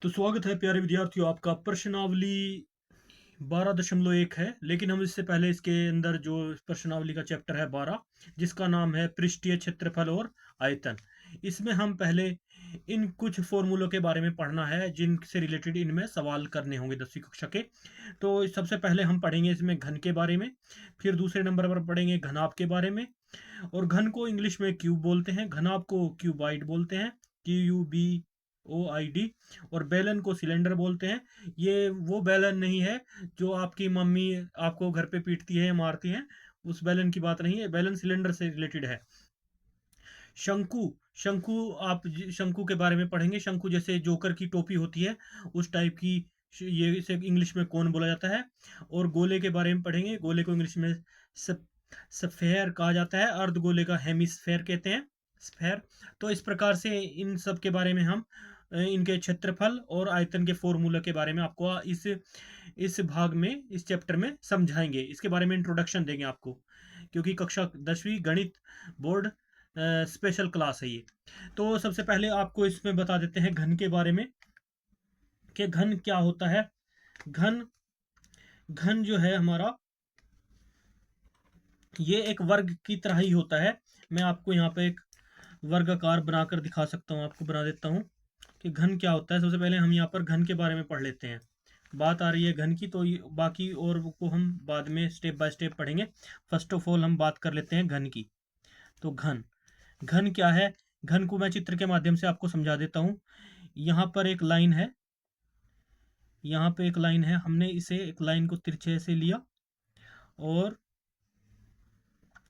तो स्वागत है प्यारे विद्यार्थियों, आपका प्रश्नावली 12.1 है। लेकिन हम इससे पहले इसके अंदर जो प्रश्नावली का चैप्टर है 12, जिसका नाम है पृष्ठीय क्षेत्रफल और आयतन। इसमें हम पहले इन कुछ फॉर्मूलों के बारे में पढ़ना है जिनसे रिलेटेड इनमें सवाल करने होंगे 10वीं कक्षा के। तो सबसे पहले हम पढ़ेंगे इसमें घन के बारे में, फिर दूसरे नंबर पर पढ़ेंगे घनाभ के बारे में। और घन को इंग्लिश में क्यूब बोलते हैं, घनाभ को क्यूबाइड बोलते हैं, QUBOID। और बेलन को सिलेंडर बोलते हैं। ये वो बेलन नहीं है जो आपकी मम्मी आपको घर पे पीटती है या मारती है, उस बेलन की बात नहीं है। बेलन सिलेंडर से रिलेटेड है। शंकु, शंकु आप शंकु के बारे में पढ़ेंगे। शंकु जैसे जोकर की टोपी होती है, उस टाइप की। ये इसे इंग्लिश में कौन बोला जाता है। और गोले के बारे में पढ़ेंगे। गोले को इंग्लिश में स्फेयर कहा जाता है, अर्ध गोले का हेमिस्फेयर कहते हैं, स्फेयर। तो इस प्रकार से इन सब के बारे में हम इनके क्षेत्रफल और आयतन के फॉर्मूला के बारे में आपको इस भाग में, इस चैप्टर में समझाएंगे। इसके बारे में इंट्रोडक्शन देंगे आपको, क्योंकि कक्षा 10वीं गणित बोर्ड स्पेशल क्लास है ये। तो सबसे पहले आपको इसमें बता देते हैं घन के बारे में कि घन क्या होता है। घन घन जो है हमारा, ये एक वर्ग की तरह ही होता है। मैं आपको यहाँ पे एक वर्गाकार बनाकर दिखा सकता हूँ, आपको बना देता हूँ कि घन क्या होता है। सबसे पहले हम यहाँ पर घन के बारे में पढ़ लेते हैं। बात आ रही है घन की, तो बाकी और को हम बाद में स्टेप बाय स्टेप पढ़ेंगे। फर्स्ट ऑफ ऑल हम बात कर लेते हैं घन की। तो घन घन क्या है। घन को मैं चित्र के माध्यम से आपको समझा देता हूँ। यहाँ पर एक लाइन है, यहाँ पे एक लाइन है, हमने इसे एक लाइन को तिरछे से लिया, और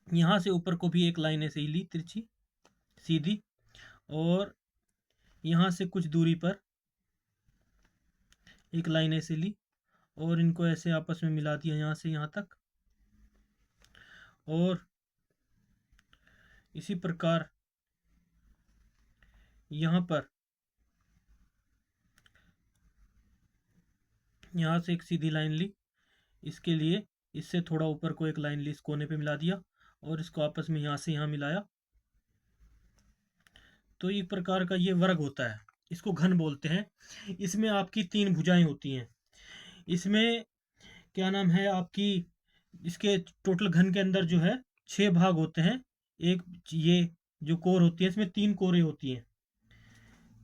यहाँ से ऊपर को भी एक लाइन ऐसे ही ली, तिरछी सीधी। और यहाँ से कुछ दूरी पर एक लाइन ऐसे ली, और इनको ऐसे आपस में मिला दिया यहाँ से यहाँ तक। और इसी प्रकार यहाँ पर, यहाँ से एक सीधी लाइन ली, इसके लिए इससे थोड़ा ऊपर को एक लाइन ली, इस कोने पे मिला दिया, और इसको आपस में यहाँ से यहाँ मिलाया। तो एक प्रकार का ये वर्ग होता है, इसको घन बोलते हैं। इसमें आपकी 3 भुजाएं होती हैं। इसमें क्या नाम है आपकी, इसके टोटल घन के अंदर जो है 6 भाग होते हैं। एक ये जो कोर होती है, इसमें 3 कोरें होती हैं।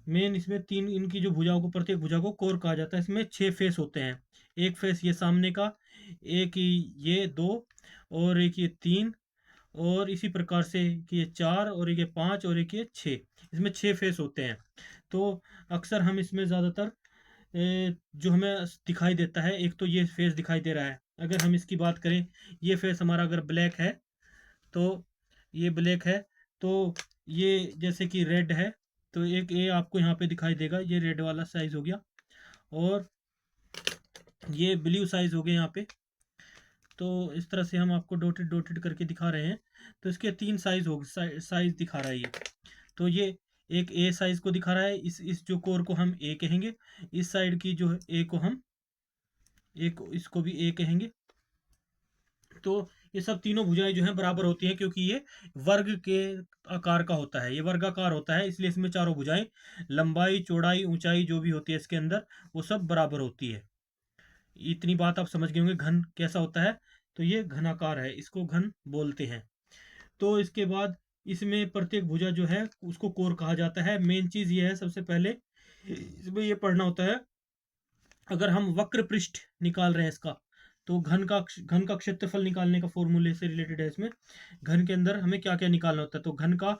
मेन इसमें 3, इनकी जो भुजाओं को, प्रत्येक भुजा को कोर कहा जाता है। इसमें 6 फेस होते हैं। एक फेस ये सामने का, एक ये 2, और एक ये 3, और इसी प्रकार से कि ये 4, और एक ये 5, और एक ये 6। इसमें 6 फेस होते हैं। तो अक्सर हम इसमें ज़्यादातर जो हमें दिखाई देता है, एक तो ये फेस दिखाई दे रहा है। अगर हम इसकी बात करें, ये फेस हमारा अगर ब्लैक है, तो ये ब्लैक है, तो ये जैसे कि रेड है, तो एक ये आपको यहाँ पे दिखाई देगा, ये रेड वाला साइज हो गया। और ये ब्लू साइज हो गया यहाँ पे। तो इस तरह से हम आपको डॉटेड डॉटेड करके दिखा रहे हैं। तो इसके 3 साइज हो, साइज दिखा रहा है ये। तो ये एक ए साइज को दिखा रहा है। इस जो कोर को हम ए कहेंगे। इस साइड की जो ए को हम इसको भी ए कहेंगे। तो ये सब तीनों भुजाएं जो हैं बराबर होती हैं, क्योंकि ये वर्ग के आकार का होता है, ये वर्गाकार होता है, इसलिए इसमें चारों भुजाएं, लंबाई चौड़ाई ऊंचाई जो भी होती है इसके अंदर, वो सब बराबर होती है। इतनी बात आप समझ गए होंगे घन कैसा होता है। तो ये घनाकार है, इसको घन बोलते हैं। तो इसके बाद इसमें प्रत्येक भुजा जो है उसको कोर कहा जाता है। मेन चीज ये है, सबसे पहले इसमें ये पढ़ना होता है, अगर हम वक्र पृष्ठ निकाल रहे हैं इसका, तो घन का क्षेत्रफल निकालने का फॉर्मूले से रिलेटेड है इसमें। घन के अंदर हमें क्या क्या निकालना होता है, तो घन का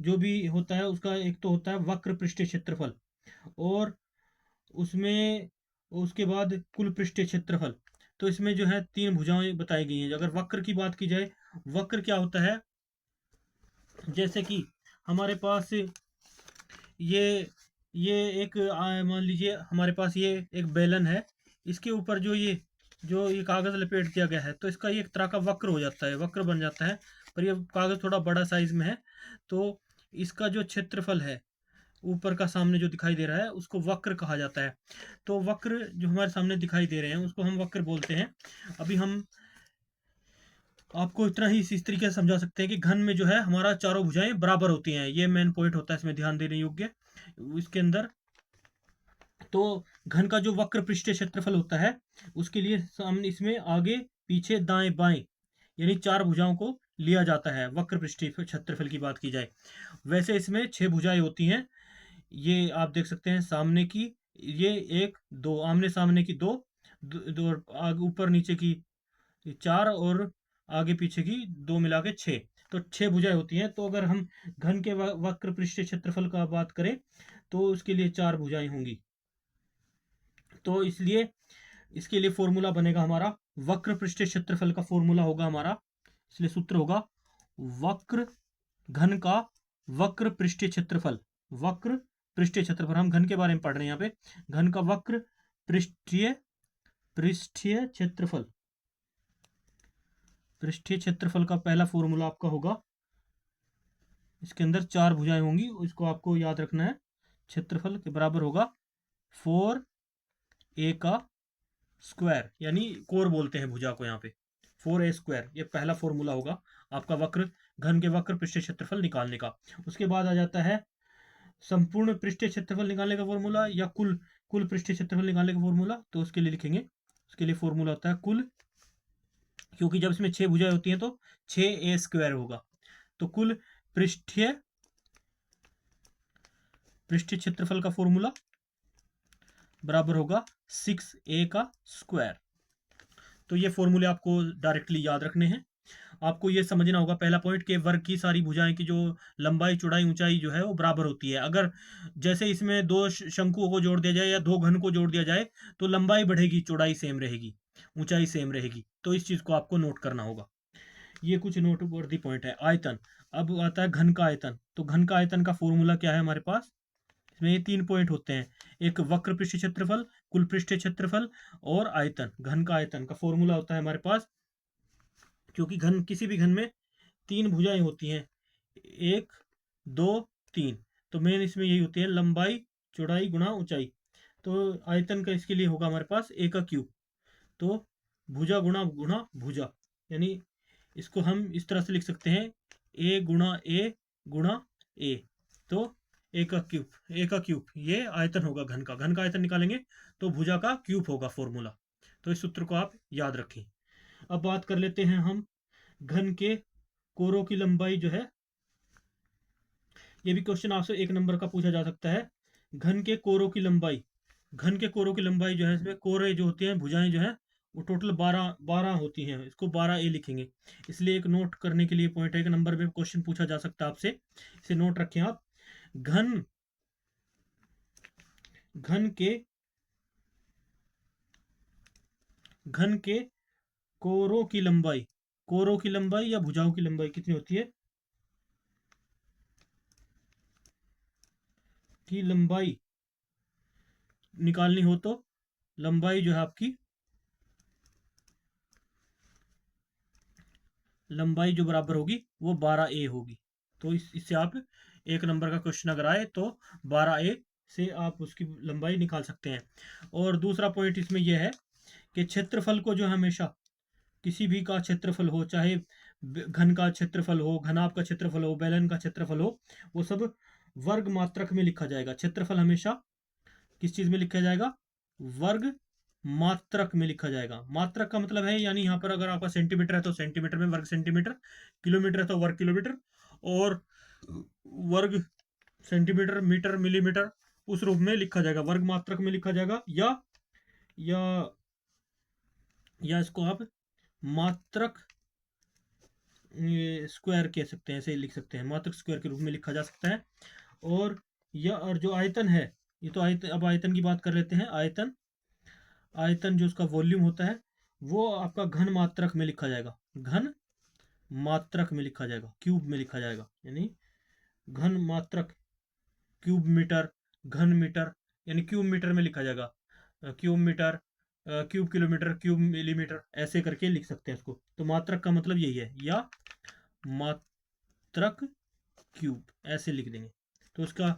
जो भी होता है उसका एक तो होता है वक्र पृष्ठीय क्षेत्रफल, और उसमें उसके बाद कुल पृष्ठीय क्षेत्रफल। तो इसमें जो है 3 भुजाएं बताई गई हैं। अगर वक्र की बात की जाए, वक्र क्या होता है, जैसे कि हमारे पास ये ये एक मान लीजिए हमारे पास ये एक बेलन है, इसके ऊपर जो ये कागज लपेट दिया गया है, तो इसका ये एक तरह का वक्र हो जाता है, वक्र बन जाता है। पर ये कागज थोड़ा बड़ा साइज में है, तो इसका जो क्षेत्रफल है ऊपर का सामने जो दिखाई दे रहा है, उसको वक्र कहा जाता है। तो वक्र जो हमारे सामने दिखाई दे रहे हैं उसको हम वक्र बोलते हैं। अभी हम आपको इतना ही इस तरीके से समझा सकते हैं कि घन में जो है हमारा चारों भुजाएं बराबर होती हैं। ये मेन पॉइंट होता है इसमें ध्यान देने योग्य। इसके अंदर तो घन का जो वक्र पृष्ठीय क्षेत्रफल होता है उसके लिए सामने इसमें आगे पीछे दाएं बाएं यानी 4 भुजाओं को लिया जाता है। वक्र पृष्ठीय क्षेत्रफल की बात की जाए, वैसे इसमें 6 भुजाएं होती हैं। ये आप देख सकते हैं सामने की, ये एक दो, आमने सामने की दो, दो आगे ऊपर नीचे की 4 और आगे पीछे की दो मिला के 6। तो 6 भुजाएं होती हैं। तो अगर हम घन के वक्र पृष्ठीय क्षेत्रफल का बात करें तो उसके लिए 4 भुजाएं होंगी। तो इसलिए इसके लिए फॉर्मूला बनेगा हमारा, वक्र पृष्ठीय क्षेत्रफल का फॉर्मूला होगा हमारा, इसलिए सूत्र होगा वक्र घन का वक्र पृष्ठीय क्षेत्रफल। वक्र पृष्ठीय क्षेत्रफल, हम घन के बारे में पढ़ रहे हैं यहाँ पे। घन का वक्र पृष्ठीय पृष्ठीय क्षेत्रफल, पृष्ठीय क्षेत्रफल का पहला फॉर्मूला आपका होगा, इसके अंदर 4 भुजाएं होंगी, इसको आपको याद रखना है। क्षेत्रफल के बराबर होगा 4a का स्क्वायर, यानी कोर बोलते हैं भुजा को यहाँ पे, 4a स्क्वायर। ये पहला फॉर्मूला होगा आपका वक्र घन के वक्र पृष्ठीय क्षेत्रफल निकालने का। उसके बाद आ जाता है संपूर्ण पृष्ठीय क्षेत्रफल निकालने का फॉर्मूला, या कुल कुल पृष्ठीय क्षेत्रफल निकालने का फॉर्मूला। तो उसके लिए लिखेंगे, उसके लिए फॉर्मूला होता है कुल, क्योंकि जब इसमें 6 भुजाएं होती हैं तो 6a स्क्वायर होगा। तो कुल पृष्ठीय क्षेत्रफल का फॉर्मूला बराबर होगा 6a का स्क्वायर। तो ये फॉर्मूले आपको डायरेक्टली याद रखने हैं। आपको ये समझना होगा पहला पॉइंट, के वर्ग की सारी भुजाएं की जो लंबाई चौड़ाई ऊंचाई जो है वो बराबर होती है। अगर जैसे इसमें 2 शंकुओं को जोड़ दिया जाए या 2 घन को जोड़ दिया जाए तो लंबाई बढ़ेगी, चौड़ाई सेम रहेगी, ऊंचाई सेम रहेगी। तो इस चीज को आपको नोट करना होगा। ये कुछ नोटवर्दी पॉइंट है। आयतन, अब आता है घन का आयतन। तो घन का आयतन का फॉर्मूला क्या है हमारे पास, इसमें ये 3 पॉइंट होते हैं, एक वक्र पृष्ठीय क्षेत्रफल, कुल पृष्ठीय क्षेत्रफल और आयतन। घन का आयतन का फॉर्मूला होता है हमारे पास, क्योंकि घन किसी भी घन में 3 भुजाएं होती हैं, 1 2 3। तो मेन इसमें यही होती है, लंबाई चौड़ाई गुणा ऊंचाई। तो आयतन का इसके लिए होगा हमारे पास a का क्यूब। तो भुजा गुणा गुणा भुजा, यानी इसको हम इस तरह से लिख सकते हैं, a गुणा a गुणा a। तो a का क्यूब ये आयतन होगा घन का। घन का आयतन निकालेंगे तो भुजा का क्यूब होगा फॉर्मूला। तो इस सूत्र को आप याद रखें। अब बात कर लेते हैं हम घन के कोरों की लंबाई जो है, ये भी क्वेश्चन आपसे 1 नंबर का पूछा जा सकता है। घन के कोरों की लंबाई, घन के कोरों की लंबाई जो है, इसमें कोरे जो होते हैं भुजाएं जो है वो टोटल 12 होती हैं। इसको 12a लिखेंगे। इसलिए एक नोट करने के लिए पॉइंट है, 1 नंबर में क्वेश्चन पूछा जा सकता है आपसे, इसे नोट रखें आप। घन घन के घन के कोरों की लंबाई, कोरों की लंबाई या भुजाओं की लंबाई कितनी होती है, की लंबाई निकालनी हो तो लंबाई जो है आपकी, लंबाई जो बराबर होगी वो 12a होगी। तो इससे आप 1 नंबर का क्वेश्चन अगर आए तो 12a से आप उसकी लंबाई निकाल सकते हैं। और दूसरा पॉइंट इसमें यह है कि क्षेत्रफल को जो हमेशा, किसी भी का क्षेत्रफल हो, चाहे घन का क्षेत्रफल हो, घनाभ का क्षेत्रफल हो, बेलन का क्षेत्रफल हो, वो सब वर्ग मात्रक में लिखा जाएगा। क्षेत्रफल हमेशा किस चीज में लिखा जाएगा, वर्ग मात्रक में लिखा जाएगा। मात्रक का मतलब है, यानी यहाँ पर अगर आपका सेंटीमीटर है तो सेंटीमीटर में वर्ग सेंटीमीटर, किलोमीटर है तो वर्ग किलोमीटर, और वर्ग सेंटीमीटर मीटर मिलीमीटर उस रूप में लिखा जाएगा, वर्ग मात्रक में लिखा जाएगा। या इसको आप मात्रक स्क्वायर कह सकते हैं, ऐसे लिख सकते हैं, मात्रक स्क्वायर के रूप में लिखा जा सकता है। और जो आयतन है, ये तो आयतन, अब आयतन की बात कर लेते हैं। आयतन जो उसका वॉल्यूम होता है वो आपका घन मात्रक में लिखा जाएगा, घन मात्रक में लिखा जाएगा, क्यूब में लिखा जाएगा, यानी घन मात्रक, क्यूब मीटर, घन मीटर, यानी क्यूब मीटर में लिखा जाएगा, cube meter, cube kilometer, cube millimeter, ऐसे करके लिख सकते हैं इसको। तो मात्रक का मतलब यही है, या मात्रक क्यूब ऐसे लिख देंगे। तो उसका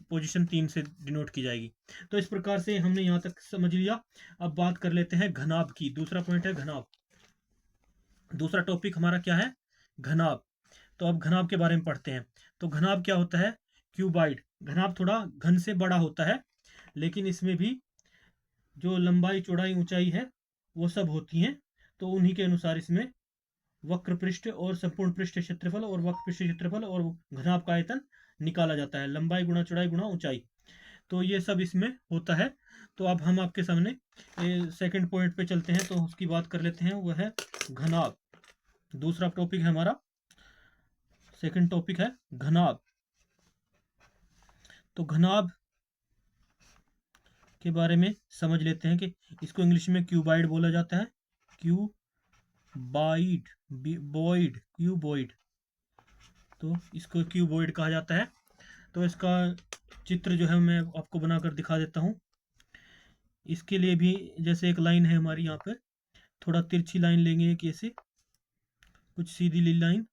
पोजीशन 3 से डिनोट की जाएगी। तो इस प्रकार से हमने यहाँ तक समझ लिया। अब बात कर लेते हैं घनाभ की। दूसरा पॉइंट है घनाभ। दूसरा टॉपिक हमारा क्या है, घनाभ। तो अब घनाभ के बारे में पढ़ते हैं। तो घनाभ क्या होता है, क्यूबाइड। घनाभ थोड़ा घन से बड़ा होता है, लेकिन इसमें भी जो लंबाई चौड़ाई ऊंचाई है वो सब होती हैं। तो उन्हीं के अनुसार इसमें वक्र पृष्ठ और संपूर्ण पृष्ठ क्षेत्रफल और वक्र पृष्ठ क्षेत्रफल और घनाभ का आयतन निकाला जाता है, लंबाई गुणा चौड़ाई गुणा ऊंचाई। तो ये सब इसमें होता है। तो अब हम आपके सामने सेकंड पॉइंट पे चलते हैं, तो उसकी बात कर लेते हैं, वह है घनाभ। दूसरा टॉपिक है हमारा, सेकंड टॉपिक है घनाभ। तो घनाभ के बारे में समझ लेते हैं कि इसको इंग्लिश में क्यूबाइड बोला जाता है, क्यूबाइड, बॉइड, क्यूबॉइड। तो इसको क्यूबॉइड कहा जाता है। तो इसका चित्र जो है मैं आपको बनाकर दिखा देता हूँ। इसके लिए भी जैसे एक लाइन है हमारी यहाँ पर, थोड़ा तिरछी लाइन लेंगे एक ऐसे, कुछ सीधी लाइन,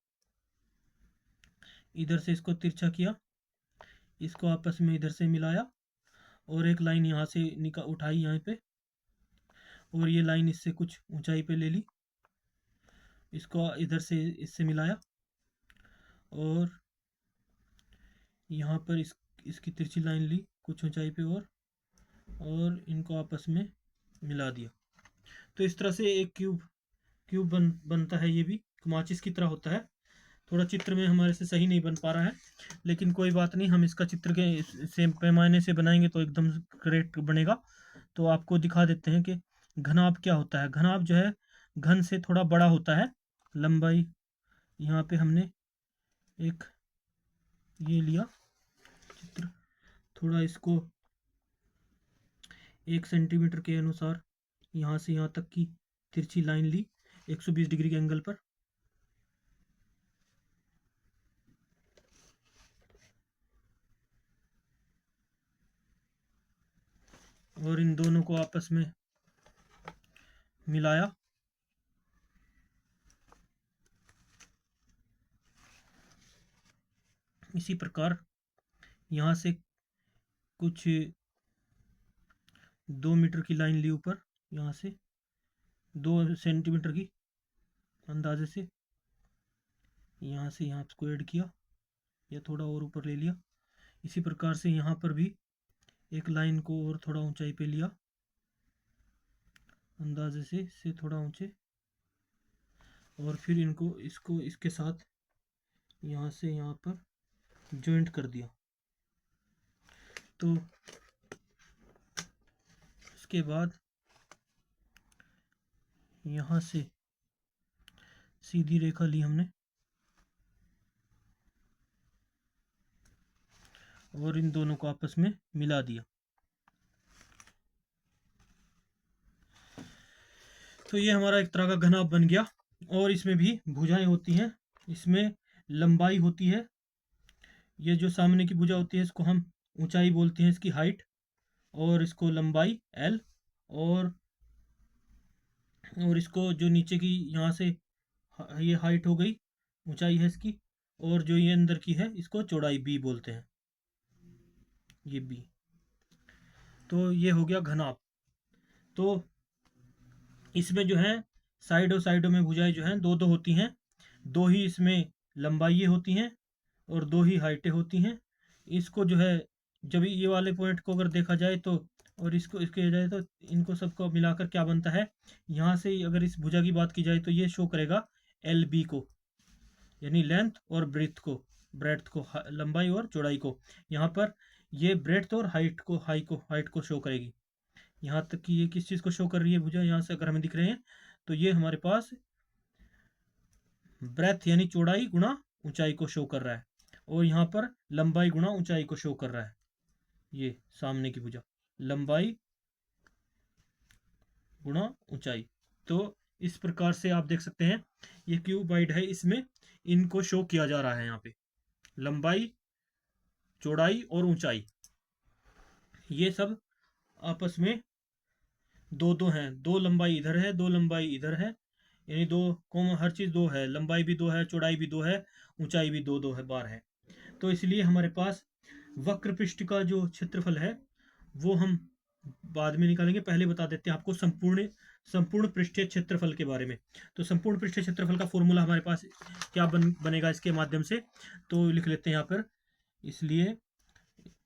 इधर से इसको तिरछा किया, इसको आपस में इधर से मिलाया और एक लाइन यहाँ से उठाई यहाँ पे, और ये लाइन इससे कुछ ऊंचाई पे ले ली, इसको इधर से इससे मिलाया और यहाँ पर इसकी तिरछी लाइन ली कुछ ऊंचाई पे और इनको आपस में मिला दिया। तो इस तरह से एक क्यूब बनता है। ये भी माचिस की तरह होता है। थोड़ा चित्र में हमारे से सही नहीं बन पा रहा है, लेकिन कोई बात नहीं, हम इसका चित्र के सेम पैमाने से बनाएंगे तो एकदम करेक्ट बनेगा। तो आपको दिखा देते हैं कि घनाभ क्या होता है। घनाभ जो है घन से थोड़ा बड़ा होता है। लंबाई यहाँ पे हमने एक ये लिया चित्र, थोड़ा इसको 1 सेंटीमीटर के अनुसार यहाँ से यहाँ तक की तिरछी लाइन ली 120 डिग्री के एंगल पर, और इन दोनों को आपस में मिलाया। इसी प्रकार यहाँ से कुछ 2 मीटर की लाइन ली ऊपर, यहाँ से 2 सेंटीमीटर की अंदाजे से, यहाँ से यहाँ इसको ऐड किया या थोड़ा और ऊपर ले लिया। इसी प्रकार से यहाँ पर भी एक लाइन को और थोड़ा ऊंचाई पे लिया अंदाजे से थोड़ा ऊंचे, और फिर इसको इसके साथ यहाँ से यहाँ पर जॉइंट कर दिया। तो इसके बाद यहाँ से सीधी रेखा ली हमने और इन दोनों को आपस में मिला दिया। तो ये हमारा एक तरह का घनाभ बन गया। और इसमें भी भुजाएं होती हैं, इसमें लंबाई होती है। ये जो सामने की भुजा होती है इसको हम ऊंचाई बोलते हैं, इसकी हाइट, और इसको लंबाई एल, और इसको जो नीचे की यहाँ से ये हाइट हो गई, ऊंचाई है इसकी, और जो ये अंदर की है इसको चौड़ाई बी बोलते हैं, ये बी। तो ये हो गया घनाभ। तो इसमें जो है साइडों में भुजाएं जो हैं दो दो होती हैं, दो ही इसमें लंबाई होती हैं और दो ही हाइटें होती हैं। इसको जो है जब ये वाले पॉइंट को अगर देखा जाए तो, और इसको इसके जाए तो इनको सबको मिलाकर क्या बनता है, यहाँ से अगर इस भुजा की बात की जाए तो ये शो करेगा एल बी को, यानी लेंथ और ब्रेड्थ को लंबाई और चौड़ाई को। यहाँ पर ये ब्रेड्थ और हाइट को शो करेगी। यहाँ तक कि ये किस चीज़ को शो कर रही है भुजा, यहाँ से अगर हमें दिख रहे हैं तो ये हमारे पास ब्रेथ यानी चौड़ाई गुणा ऊंचाई को शो कर रहा है, और यहाँ पर लंबाई गुणा ऊंचाई को शो कर रहा है। ये सामने की भुजा लंबाई गुणा ऊंचाई। तो इस प्रकार से आप देख सकते हैं ये क्यूबाइड है, इसमें इनको शो किया जा रहा है, यहाँ पे लंबाई चौड़ाई और ऊंचाई ये सब आपस में दो दो हैं, दो लंबाई इधर है दो लंबाई इधर है, यानी दो कॉमन, हर चीज़ दो है, लंबाई भी दो है चौड़ाई भी दो है ऊंचाई भी दो बार है। तो इसलिए हमारे पास वक्र पृष्ठ का जो क्षेत्रफल है वो हम बाद में निकालेंगे, पहले बता देते हैं आपको संपूर्ण पृष्ठीय क्षेत्रफल के बारे में। तो संपूर्ण पृष्ठीय क्षेत्रफल का फॉर्मूला हमारे पास क्या बनेगा इसके माध्यम से, तो लिख लेते हैं यहाँ पर। इसलिए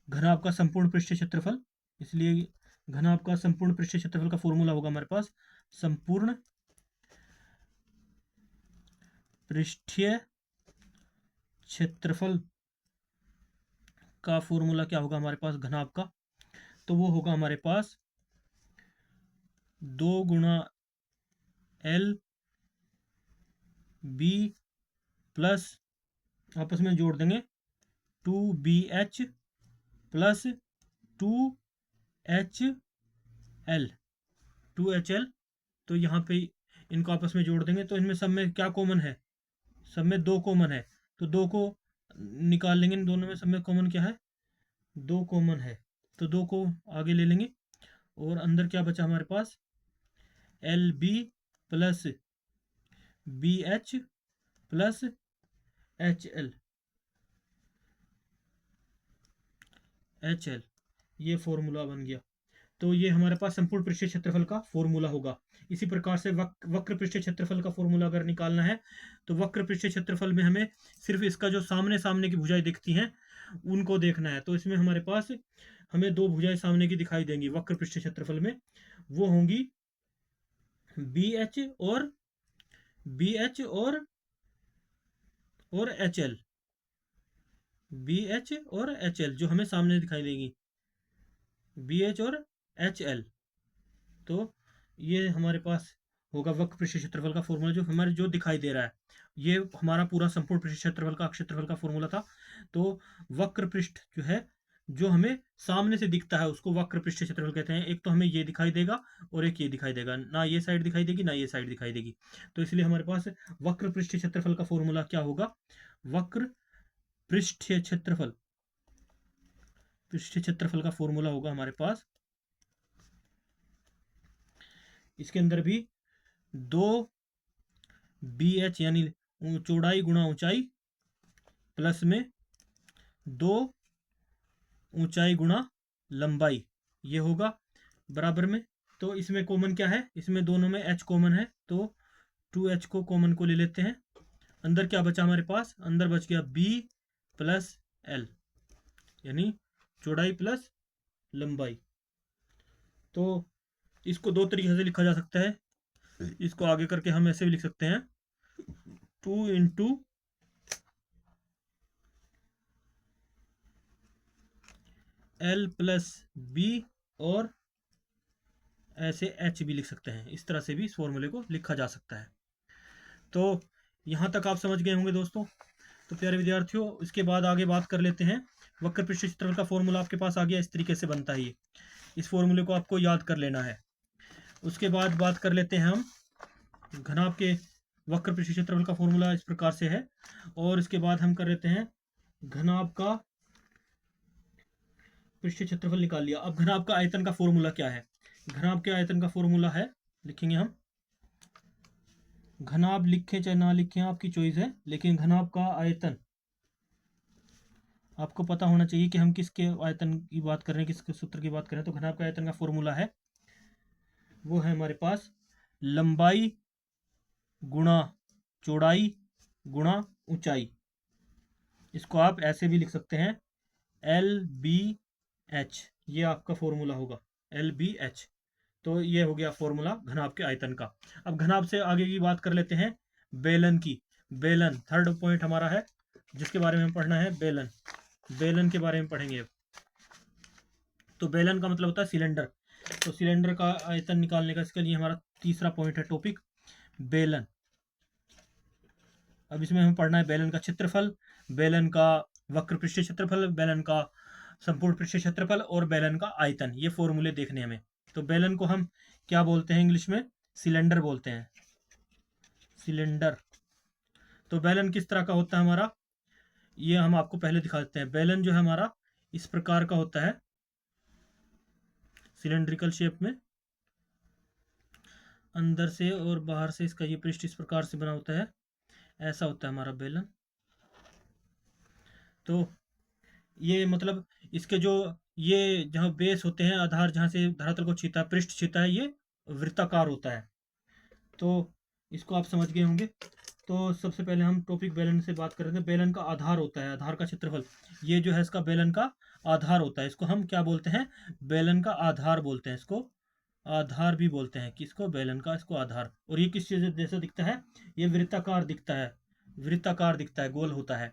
घनाभ का संपूर्ण पृष्ठीय क्षेत्रफल इसलिए घनाभ का संपूर्ण पृष्ठीय क्षेत्रफल का फॉर्मूला होगा हमारे पास, संपूर्ण पृष्ठीय क्षेत्रफल का फॉर्मूला क्या होगा हमारे पास घनाभ का, तो वो होगा हमारे पास 2 गुणा एल बी प्लस, आपस में जोड़ देंगे 2BH प्लस 2HL, 2HL। तो यहाँ पे इनको आपस में जोड़ देंगे तो इनमें सब में क्या कॉमन है, सब में 2 कॉमन है, तो 2 को निकाल लेंगे, इन दोनों में सब में कॉमन क्या है, 2 कॉमन है, तो 2 को आगे ले लेंगे और अंदर क्या बचा हमारे पास, LB plus BH plus HL, ये फॉर्मूला बन गया। तो ये हमारे पास संपूर्ण पृष्ठीय क्षेत्रफल का फॉर्मूला होगा। इसी प्रकार से वक्र पृष्ठीय क्षेत्रफल का फॉर्मूला अगर निकालना है तो वक्र पृष्ठीय क्षेत्रफल में हमें सिर्फ इसका जो सामने सामने की भुजाएं दिखती हैं उनको देखना है। तो इसमें हमारे पास हमें 2 भुजाएं सामने की दिखाई देंगी वक्र पृष्ठीय क्षेत्रफल में, वो होंगी BH और HL, BH और HL जो हमें सामने दिखाई देगी, BH और HL। तो ये हमारे पास होगा वक्र पृष्ठीय क्षेत्रफल का फॉर्मूला जो हमारे जो दिखाई दे रहा है, ये हमारा पूरा संपूर्ण पृष्ठीय क्षेत्रफल का क्षेत्रफल का फॉर्मूला था। तो वक्र पृष्ठ जो है जो हमें सामने से दिखता है उसको वक्र पृष्ठीय क्षेत्रफल कहते हैं। एक तो हमें ये दिखाई देगा और एक ये दिखाई देगा, ना ये साइड दिखाई देगी ना ये साइड दिखाई देगी। तो इसलिए हमारे पास वक्र पृष्ठीय क्षेत्रफल का फॉर्मूला क्या होगा, वक्र पृष्ठीय क्षेत्रफल का फॉर्मूला होगा हमारे पास, इसके अंदर भी 2BH यानी चौड़ाई गुणा ऊंचाई प्लस में 2 ऊंचाई गुणा लंबाई, ये होगा बराबर में। तो इसमें कॉमन क्या है, इसमें दोनों में h कॉमन है, तो 2h को कॉमन को ले लेते हैं। अंदर क्या बचा हमारे पास, अंदर बच गया B प्लस L यानी चौड़ाई प्लस लंबाई। तो इसको 2 तरीके से लिखा जा सकता है, इसको आगे करके हम ऐसे भी लिख सकते हैं 2 इंटू L प्लस B और ऐसे H भी लिख सकते हैं। इस तरह से भी इस फॉर्मूले को लिखा जा सकता है। तो यहाँ तक आप समझ गए होंगे दोस्तों। तो प्यारे विद्यार्थियों, इसके बाद आगे बात कर लेते हैं। वक्र पृष्ठीय क्षेत्रफल का फॉर्मूला आपके पास आ गया, इस तरीके से बनता है ये, इस फॉर्मूले को आपको याद कर लेना है। उसके बाद बात कर लेते हैं हम घनाभ के वक्र पृष्ठीय क्षेत्रफल का फॉर्मूला इस प्रकार से है। और इसके बाद हम कर लेते हैं घनाभ का पृष्ठीय क्षेत्रफल निकाल लिया। अब घनाभ का आयतन का फॉर्मूला क्या है, घनाभ के आयतन का फॉर्मूला है, लिखेंगे हम, घनाभ लिखें चाहे ना लिखें आपकी चॉइस है, लेकिन घनाभ का आयतन आपको पता होना चाहिए कि हम किसके आयतन की बात कर रहे हैं, किसके सूत्र की बात कर रहे हैं। तो घनाभ का आयतन का फॉर्मूला है, वो है हमारे पास लंबाई गुणा चौड़ाई गुणा ऊंचाई। इसको आप ऐसे भी लिख सकते हैं LBH, ये आपका फॉर्मूला होगा LBH। तो ये हो गया फॉर्मूला घनाभ के आयतन का। अब घनाभ से आगे की बात कर लेते हैं बेलन की। बेलन थर्ड पॉइंट हमारा है जिसके बारे में हम पढ़ना है, बेलन, बेलन के बारे में पढ़ेंगे। तो बेलन का मतलब होता है सिलेंडर। तो सिलेंडर का आयतन निकालने का इसके लिए हमारा तीसरा पॉइंट है टॉपिक, बेलन। अब इसमें हमें पढ़ना है बेलन का क्षेत्रफल, बेलन का वक्र पृष्ठीय क्षेत्रफल, बेलन का संपूर्ण पृष्ठीय क्षेत्रफल और बेलन का आयतन, ये फॉर्मूले देखने हमें। तो बेलन को हम क्या बोलते हैं इंग्लिश में, सिलेंडर बोलते हैं, सिलेंडर। तो बेलन किस तरह का होता है हमारा, ये हम आपको पहले दिखा देते हैं। बेलन जो है हमारा इस प्रकार का होता है, सिलेंड्रिकल शेप में, अंदर से और बाहर से इसका ये पृष्ठ इस प्रकार से बना होता है, ऐसा होता है हमारा बेलन। तो ये मतलब इसके जो ये जहाँ बेस होते हैं, आधार जहाँ से धरातल को छीता है, पृष्ठ छीता है, ये वृत्ताकार होता है। तो इसको आप समझ गए होंगे। तो सबसे पहले हम टॉपिक बेलन से बात कर रहे थे। बेलन का आधार होता है, आधार का क्षेत्रफल, ये जो है इसका बेलन का आधार होता है, इसको हम क्या बोलते हैं, बेलन का आधार बोलते हैं, इसको आधार भी बोलते हैं, किसको, बेलन का, इसको आधार। और ये किस चीज जैसा दिखता है, ये वृत्ताकार दिखता है, वृत्ताकार दिखता है, गोल होता है,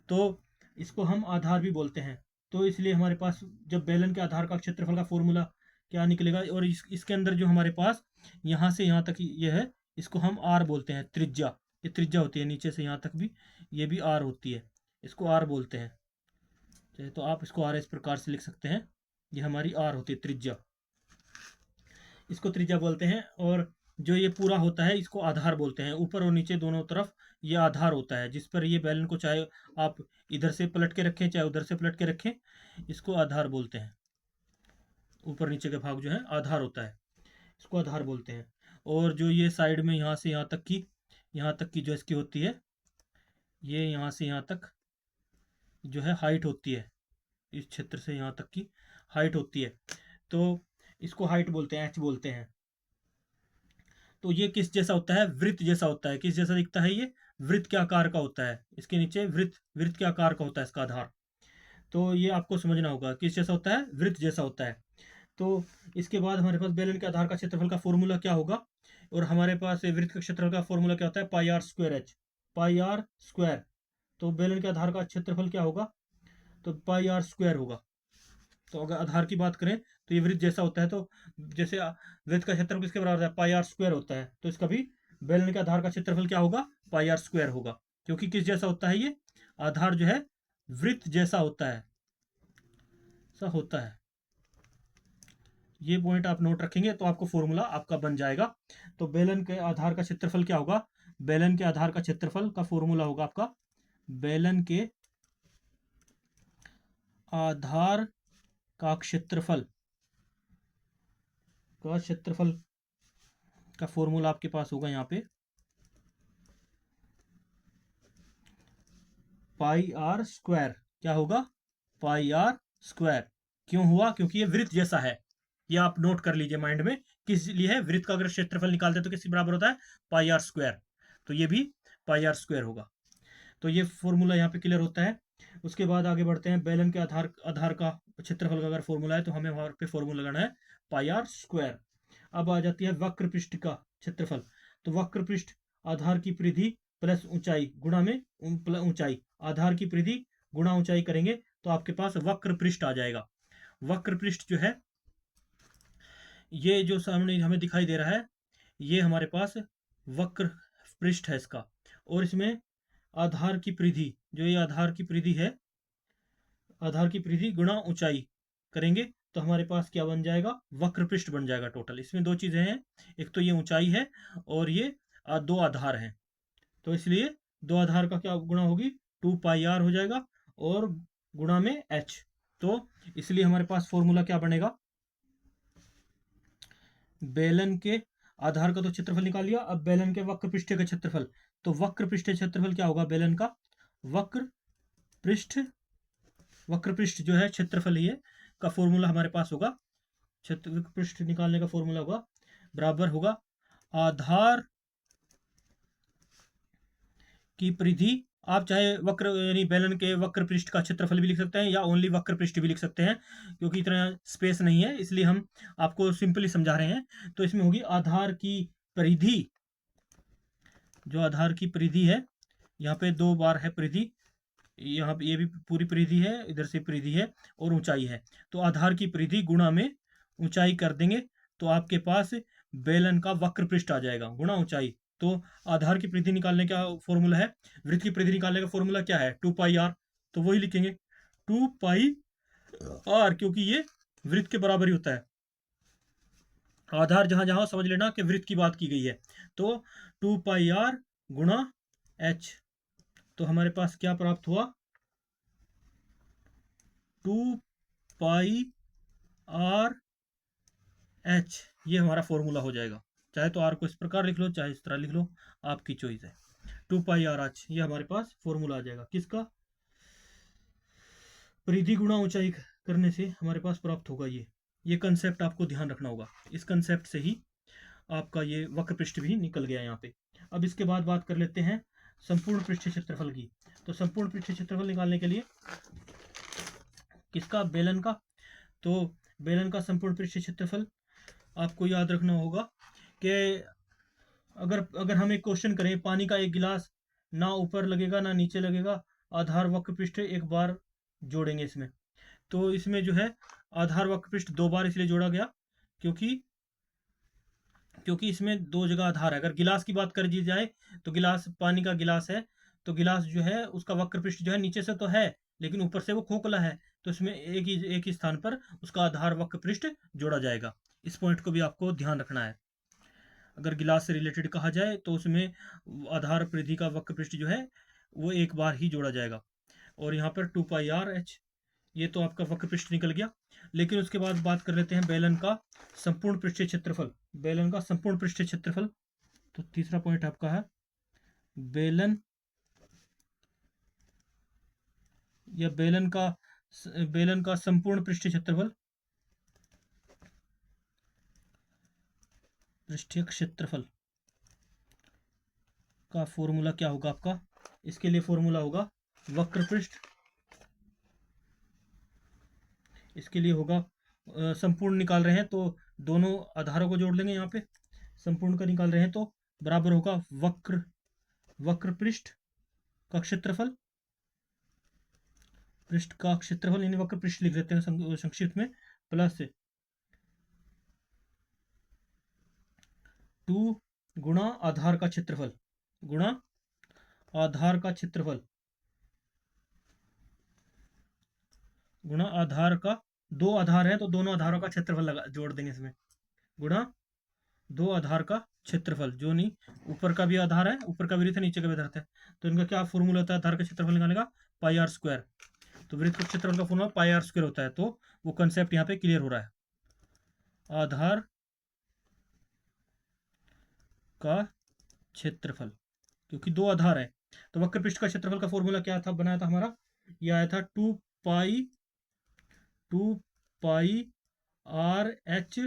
तो इसको हम आधार भी बोलते हैं। तो इसलिए हमारे पास जब बेलन के आधार का क्षेत्रफल का फॉर्मूला क्या निकलेगा, और इसके अंदर जो हमारे पास यहाँ से यहाँ तक ये है, इसको हम आर बोलते हैं, त्रिज्या, ये त्रिज्या होती है, नीचे से यहाँ तक भी ये भी आर होती है, इसको आर बोलते हैं। तो आप इसको आर इस प्रकार से लिख सकते हैं, ये हमारी आर होती है त्रिज्या, इसको त्रिज्या बोलते हैं। और जो ये पूरा होता है इसको आधार बोलते हैं, ऊपर और नीचे दोनों तरफ ये आधार होता है, जिस पर ये बेलन को चाहे आप इधर से पलट के रखें चाहे उधर से पलट के रखें, इसको आधार बोलते हैं। ऊपर नीचे के भाग जो है आधार होता है, इसको आधार बोलते हैं। और जो ये साइड में यहाँ से यहाँ तक की जो इसकी होती है, ये यहाँ से यहाँ तक जो है हाइट होती है, इस क्षेत्र से यहाँ तक की हाइट होती है, तो इसको हाइट बोलते हैं, एच बोलते हैं। तो ये किस जैसा होता है, वृत्त जैसा होता है, किस जैसा दिखता है, ये वृत्त के आकार का होता है, इसके नीचे वृत्त के आकार का होता है इसका आधार। तो ये आपको समझना होगा किस जैसा होता है, वृत्त जैसा होता है। तो इसके बाद हमारे पास बेलन के आधार का क्षेत्रफल का फॉर्मूला क्या होगा, और हमारे पास वृत्त के क्षेत्रफल का फॉर्मूला क्या होता है, pi r square h, pi r square. तो बेलन के आधार का क्षेत्रफल क्या होगा, तो पाई आर स्क्वायर होगा। तो अगर आधार की बात करें तो ये वृत्त जैसा होता है, तो जैसे वृत्त का क्षेत्रफल किसके बराबर है, पाई आर स्क्वायर होता है, तो इसका भी बेलन के आधार का क्षेत्रफल क्या होगा, पाई आर स्क्वायर होगा, क्योंकि किस जैसा होता है, ये आधार जो है वृत्त जैसा होता है, ऐसा होता है। ये पॉइंट आप नोट रखेंगे तो आपको फॉर्मूला आपका बन जाएगा। तो बेलन के आधार का क्षेत्रफल क्या होगा, बेलन के आधार का क्षेत्रफल का फॉर्मूला होगा आपका, बेलन के आधार का क्षेत्रफल का फॉर्मूला आपके पास होगा यहाँ पे, पाई आर स्क्वायर। क्या होगा, पाई आर स्क्वायर। क्यों हुआ, क्योंकि ये वृत्त जैसा है, ये आप नोट कर लीजिए माइंड में, किस लिए है, वृत्त का अगर क्षेत्रफल निकालते हैं तो किसके बराबर होता है, पाई आर स्क्वायर, तो ये भी पाई आर स्क्वायर होगा। तो ये फॉर्मूला यहाँ पे क्लियर होता है। उसके बाद आगे बढ़ते हैं, बेलन के आधार का क्षेत्रफल का अगर फॉर्मूला है तो हमें वहां पे फॉर्मूला लगाना है पाई आर स्क्वायर। अब आ जाती है वक्र पृष्ठ का क्षेत्रफल। तो वक्र पृष्ठ आधार की परिधि प्लस ऊंचाई गुणा में ऊंचाई, आधार की परिधि गुणा ऊंचाई करेंगे तो आपके पास वक्र पृष्ठ आ जाएगा। वक्र पृष्ठ जो है, ये जो सामने हमें दिखाई दे रहा है, ये हमारे पास वक्र पृष्ठ है इसका। और इसमें आधार की परिधि, जो ये आधार की परिधि है, आधार की परिधि गुणा ऊंचाई करेंगे तो हमारे पास क्या बन जाएगा, वक्र पृष्ठ बन जाएगा। टोटल इसमें दो चीजें हैं, एक तो ये ऊंचाई है और ये दो आधार हैं, तो इसलिए दो आधार का क्या गुणा होगी, 2 पाई आर हो जाएगा और गुणा में एच। तो इसलिए हमारे पास फॉर्मूला क्या बनेगा, बेलन के आधार का तो क्षेत्रफल निकाल लिया, अब बेलन के वक्र पृष्ठ का क्षेत्रफल। तो वक्र पृष्ठ क्षेत्रफल क्या होगा बेलन का, वक्र पृष्ठ जो है क्षेत्रफल ये का फॉर्मूला हमारे पास होगा, क्षेत्र पृष्ठ निकालने का फॉर्मूला होगा, बराबर होगा आधार की परिधि। आप चाहे वक्र यानी बेलन के वक्र पृष्ठ का क्षेत्रफल भी लिख सकते हैं या ओनली वक्र पृष्ठ भी लिख सकते हैं, क्योंकि इतना स्पेस नहीं है इसलिए हम आपको सिंपली समझा रहे हैं। तो इसमें होगी आधार की परिधि, जो आधार की परिधि है, यहाँ पे 2 बार है परिधि, यहाँ पे ये भी पूरी परिधि है, इधर से परिधि है और ऊंचाई है, तो आधार की परिधि गुणा में ऊंचाई कर देंगे तो आपके पास बेलन का वक्र पृष्ठ आ जाएगा, गुणा ऊंचाई। तो आधार की परिधि निकालने का फॉर्मूला है, वृत्त की परिधि निकालने का फॉर्मूला क्या है, 2 पाई आर, तो वही लिखेंगे 2 पाई आर, क्योंकि ये वृत्त के बराबर ही होता है। आधार जहां जहां समझ लेना कि वृत्त की बात की गई है, तो 2 पाई आर गुणा एच। तो हमारे पास क्या प्राप्त हुआ, 2 पाई आर एच, ये हमारा फॉर्मूला हो जाएगा। चाहे तो आर को इस प्रकार लिख लो, चाहे इस तरह लिख लो, आपकी चॉइस है। 2 पाई आर एच, ये हमारे पास फॉर्मूला आ जाएगा किसका, परिधि गुणा ऊंचाई करने से हमारे पास प्राप्त होगा ये कंसेप्ट आपको ध्यान रखना होगा। इस कंसेप्ट से ही आपका ये वक्र पृष्ठ भी निकल गया यहाँ पे। अब इसके बाद बात कर लेते हैं संपूर्ण पृष्ठ क्षेत्रफल की। तो संपूर्ण पृष्ठ क्षेत्रफल निकालने के लिए किसका, बेलन का। तो बेलन का संपूर्ण पृष्ठीय क्षेत्रफल आपको याद रखना होगा कि अगर अगर हम एक क्वेश्चन करें, पानी का एक गिलास ना ऊपर लगेगा ना नीचे लगेगा, आधार वक्र पृष्ठ एक बार जोड़ेंगे इसमें। तो इसमें जो है आधार वक्र पृष्ठ 2 बार इसलिए जोड़ा गया क्योंकि क्योंकि इसमें 2 जगह आधार है। अगर गिलास की बात कर दी जाए तो गिलास, पानी का गिलास है, तो गिलास जो है उसका वक्र पृष्ठ जो है नीचे से तो है लेकिन ऊपर से वो खोखला है, तो इसमें एक ही स्थान पर उसका आधार वक्र पृष्ठ जोड़ा जाएगा। इस पॉइंट को भी आपको ध्यान रखना है। अगर गिलास से रिलेटेड कहा जाए तो उसमें आधार परिधि का वक्र पृष्ठ जो है वो एक बार ही जोड़ा जाएगा। और यहाँ पर 2πr/h, ये तो आपका वक्र पृष्ठ निकल गया। लेकिन उसके बाद बात कर लेते हैं बेलन का संपूर्ण पृष्ठीय क्षेत्रफल। बेलन का संपूर्ण पृष्ठीय क्षेत्रफल, तो तीसरा पॉइंट आपका है बेलन या बेलन का संपूर्ण पृष्ठीय क्षेत्रफल, पृष्ठीय क्षेत्रफल का फॉर्मूला क्या होगा आपका। इसके लिए फॉर्मूला होगा वक्र पृष्ठ, इसके लिए होगा संपूर्ण निकाल रहे हैं तो दोनों आधारों को जोड़ लेंगे। यहाँ पे संपूर्ण का निकाल रहे हैं तो बराबर होगा वक्र पृष्ठ का क्षेत्रफल, पृष्ठ का क्षेत्रफल यानी वक्र पृष्ठ लिख देते हैं संक्षिप्त में, प्लस 2 गुणा आधार का क्षेत्रफल, गुणा आधार का क्षेत्रफल, गुणा आधार का, 2 आधार है तो दोनों आधारों का क्षेत्रफल जोड़ देंगे इसमें, गुणा 2 आधार का क्षेत्रफल। जो नहीं, ऊपर का भी आधार है, ऊपर का वृत्त है, नीचे का भी वृत्त है, तो इनका क्या फॉर्मूला होता है आधार का क्षेत्रफल निकालने का, πr²। तो वृत्त का क्षेत्रफल का फॉर्मूला πr² होता है। तो वो कंसेप्ट यहाँ पे क्लियर हो रहा है। आधार का क्षेत्रफल, क्योंकि 2 आधार है तो वक्र पृष्ठ का क्षेत्रफल का फॉर्मूला क्या था, बनाया था हमारा, ये आया था 2πr/h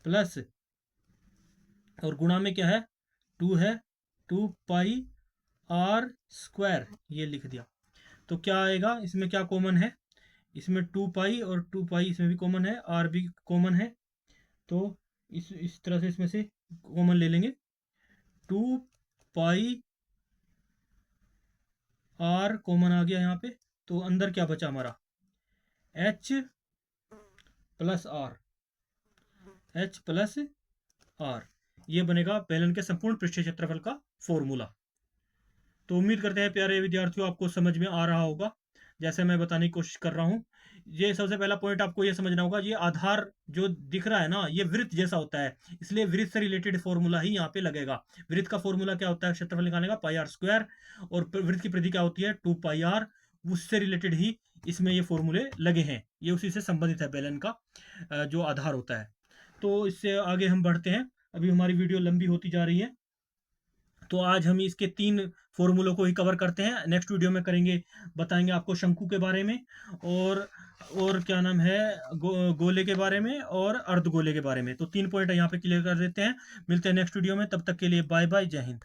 प्लस, और गुणा में क्या है 2 है, 2πr², ये लिख दिया। तो क्या आएगा इसमें, क्या कॉमन है इसमें, 2π और 2π इसमें भी कॉमन है, r भी कॉमन है, तो इस तरह से इसमें से कॉमन ले लेंगे। 2πr कॉमन आ गया यहाँ पे, तो अंदर क्या बचा हमारा, h प्लस r, ये बनेगा बेलन के संपूर्ण पृष्ठीय क्षेत्रफल का फॉर्मूला। तो उम्मीद करते हैं प्यारे विद्यार्थियों आपको समझ में आ रहा होगा जैसे मैं बताने की कोशिश कर रहा हूँ। ये सबसे पहला पॉइंट आपको ये समझना होगा, ये आधार जो दिख रहा है ना, ये वृत्त जैसा होता है, इसलिए वृत्त से रिलेटेड फॉर्मूला ही यहाँ पे लगेगा। वृत्त का फॉर्मूला क्या होता है क्षेत्रफल निकालने का, πr², और वृत्त की परिधि क्या होती है 2πr, उससे रिलेटेड ही इसमें ये फॉर्मूले लगे हैं, ये उसी से संबंधित है बेलन का जो आधार होता है। तो इससे आगे हम बढ़ते हैं, अभी हमारी वीडियो लंबी होती जा रही है, तो आज हम इसके 3 फॉर्मूलों को ही कवर करते हैं। नेक्स्ट वीडियो में करेंगे, बताएंगे आपको शंकु के बारे में, और क्या नाम है गोले के बारे में, और अर्धगोले के बारे में। तो 3 पॉइंट यहाँ पे क्लियर कर देते हैं। मिलते हैं नेक्स्ट वीडियो में, तब तक के लिए बाय बाय, जय हिंद।